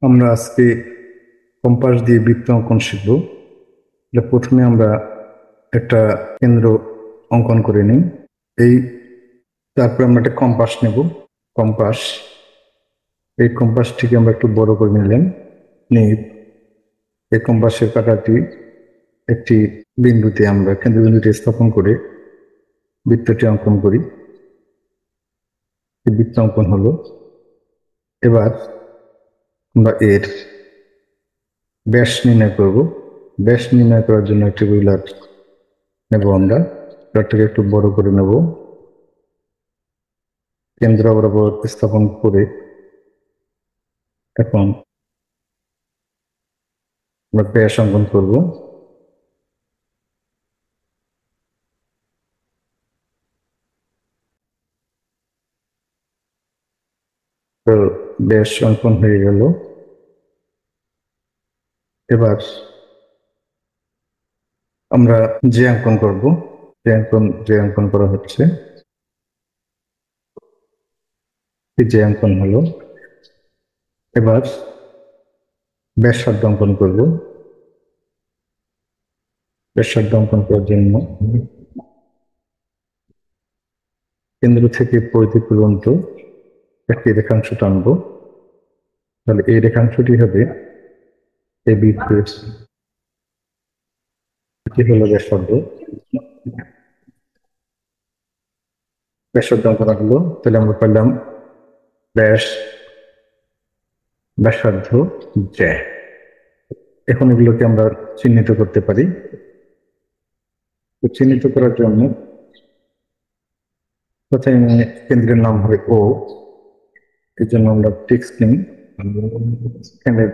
আমরা আজকে কম্পাস দিয়ে বৃত্ত অঙ্কন শিখব। প্রথমে আমরা একটা কেন্দ্র অঙ্কন করে নিই। তারপরে আমরা একটা কম্পাস নেব। কম্পাস, এই কম্পাসটিকে আমরা একটু বড় করে নিলাম। নিয়ে এই কম্পাসের কাঁটাটি একটি বিন্দুতে আমরা কেন্দ্রবিন্দুতে স্থাপন করে বৃত্তটি অঙ্কন করি। এই বৃত্ত অঙ্কন হলো। এবার আমরা এর ব্যাস নির্ণয় করব। ব্যাস নির্ণয় করার জন্য একটি রুলার নেব। আমরা রুলারটাকে একটু বড় করে নেব, কেন্দ্র বরাবর স্থাপন করে এখন আমরা ব্যাস অঙ্কন করব। তো ব্যাস অঙ্কন হয়ে গেল। এবার আমরা যে অঙ্কন করব। যে অঙ্কন করা হচ্ছে, যে অঙ্কন হলো। এবার ব্যাসার্ধ অঙ্কন করব। ব্যাসার্ধ অঙ্কন করার জন্য কেন্দ্র থেকে পরিধি পর্যন্ত একটি রেখাংশ টানব। তাহলে এই রেখাংশটি হবে এই বৃত্তের, এটি হলো ব্যাসার্ধ। ব্যাসার্ধ অঙ্কন হলো। তাহলে আমরা পেলাম ব্যাসার্ধ জ্যা। এখন এগুলোকে আমরা চিহ্নিত করতে পারি। চিহ্নিত করার জন্য প্রথমে কেন্দ্রের নাম হবে ও। এই জন্য আমরা টেক্সট নিই। এখানে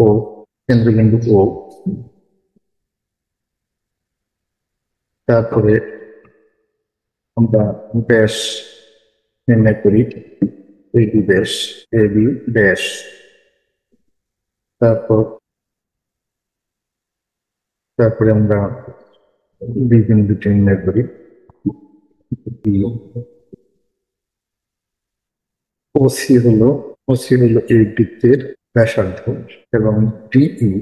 ও, কেন্দ্রবিন্দু ও। তারপরে আমরা ব্যাস নির্ণয় করি। এই বি ব্যাস, এ বি ব্যাস। তারপর তারপরে আমরা বি বিন্দুটি নির্ণয় করি। ওসি হলো এই বৃত্তের ব্যাসার্ধ এবং ডিই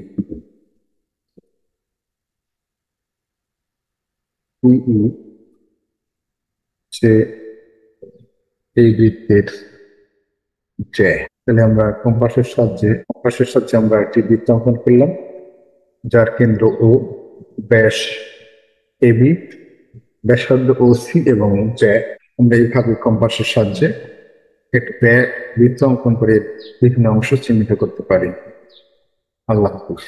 যে এই বৃত্তের জ্যা। তাহলে আমরা কম্পাসের সাহায্যে আমরা একটি বৃত্ত অঙ্কন করলাম, যার কেন্দ্র ও, ব্যাস এবি, ব্যাসার্ধ ওসি এবং জ্যা। আমরা এইভাবে কম্পাসের সাহায্যে একটি বৃত্ত অঙ্কন করে বিভিন্ন অংশ চিহ্নিত করতে পারি। আল্লাহ হাফিজ।